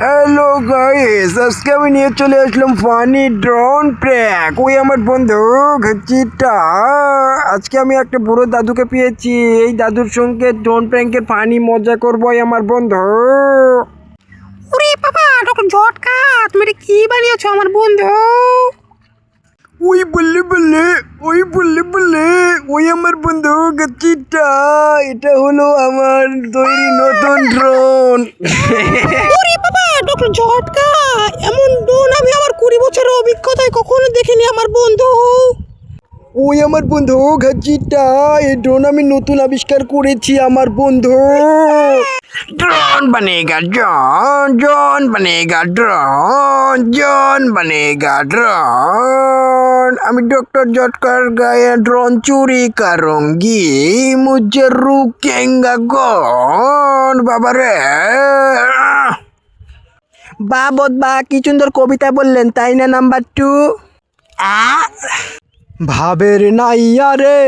Hello guys, আজকে আমি নিয়ে চলে আসলাম ফানি ড্রোন প্র্যাঙ্ক। ওই আমার বন্ধু ঘাচিটা। আজকে আমি একটা বুড়ো দাদুকে পেয়েছি। এই দাদুর সঙ্গে ড্রোন প্র্যাঙ্কের ফানি মজা করবো আমার বন্ধু। ওরে বাবা ডক্টর ঝটকা, তুমি এটা কি বানিয়েছো আমার বন্ধু? ওই বললে ওই আমার বন্ধু গাচিটা। এটা হলো আমার তৈরি নতুন ড্রোন। ওরে বাবা ডক্টর ঝটকা, এমন ড্রোন আমি আমার 20 বছরের অভিজ্ঞতায় কখনো দেখিনি আমার বন্ধু। ওই আমার বন্ধু ঘাচিটা, এই ড্রোন আমি নতুন আবিষ্কার করেছি আমার বন্ধু। ड्रोन बनेगा ड्रोन बनेगा ड्रोन बनेगा ड्रोन। আমি डॉक्टर झटकार गाया ड्रोन चोरी करूंगी, मुझे रुकेगा कौन बाबा रे। বাবদ বা কি সুন্দর কবিতা বললেন তাই না নাম্বার 2? ভাবের নাইয়া রে,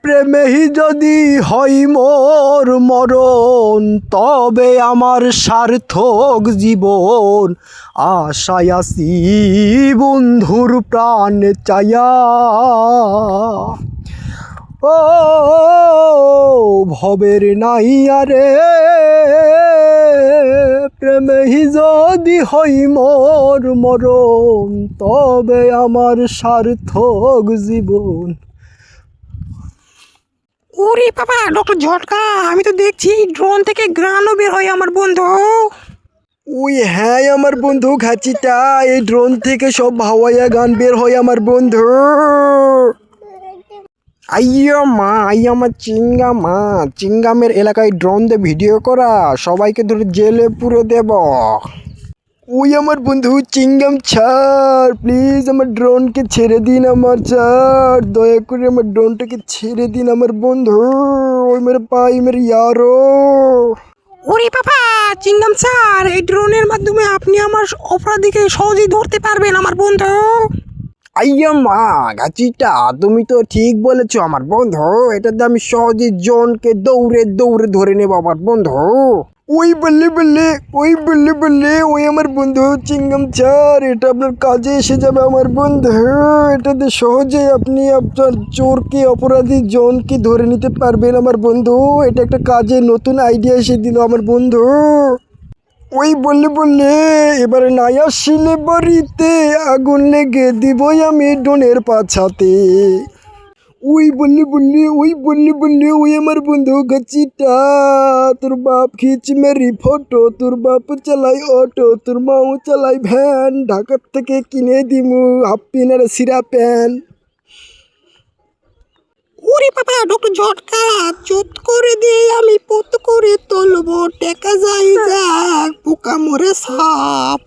প্রেমেহি যদি হয় মোর মরণ, তবে আমার সার্থক জীবন। আশায় আসি বন্ধুর প্রাণ চায়া। ও ভবের নাইয়া রে, প্রেমেহি যদি হয় মোর মরণ, তবে আমার সার্থক জীবন। ওরে বাবা ডক্টর ঝটকা, আমি তো দেখছি ড্রোন থেকে গ্রানও বের হয় আমার বন্ধু। ওই হ্যাঁ আমার বন্ধু ঘাচিটা, এই ড্রোন থেকে সব হাওয়াইয়া গান বের হয় আমার বন্ধু। আইয়া মা, আইয়া আমার চিঙ্গামের এলাকায় ড্রোন দিয়ে ভিডিও করা, সবাইকে ধরে জেলে পুরে দেব। ওই আমার বন্ধু চিঙ্গাম ছাড়, প্লিজ আমার ড্রোনকে ছেড়ে দিন আমার ছাড়, দয়া করে আমার ড্রোনটাকে ছেড়ে দিন আমার বন্ধু। ওই মেরে পাই মেরে ইয়ারো। ওরে বাবা চিংগাম স্যার, এই ড্রোনের মাধ্যমে আপনি আমার অপরাধীকে সহজেই ধরতে পারবেন আমার বন্ধু। আইয়া মা গাছিটা, তুমি তো ঠিক বলেছো আমার বন্ধু। এটাতে আমি সহজে জনকে দৌড়ে দৌড়ে ধরে নেব আমার বন্ধু। ওই বললে ওই আমার বন্ধু চিঙ্গাম ছাড়, এটা আপনার কাজে এসে যাবে আমার বন্ধু। এটাতে সহজে আপনি আপনার চোরকে, অপরাধী জনকে ধরে নিতে পারবেন আমার বন্ধু। এটা একটা কাজে নতুন আইডিয়া এসে দিল আমার বন্ধু। ওই বললে এবারে নাই আসলে বাড়িতে, আগুন লেগে দিবই আমি ডোনের পাছাতে। ওই বললে ওই আমার বন্ধু গাছিটা, তোর বাপ খিচ মেরি ফটো, তোর বাপ চালাই অটো, তোর মাও চালাই ভ্যান, ঢাকার থেকে কিনে দিমু হাফ প্যান্ট আর সিরা প্যান্ট। ওরে বাবা ডক্টর ঝটকা, চোট করে দিয়ে আমি পত করে তুলবো, টেকা যাই যাক পোকা মরে সাপ।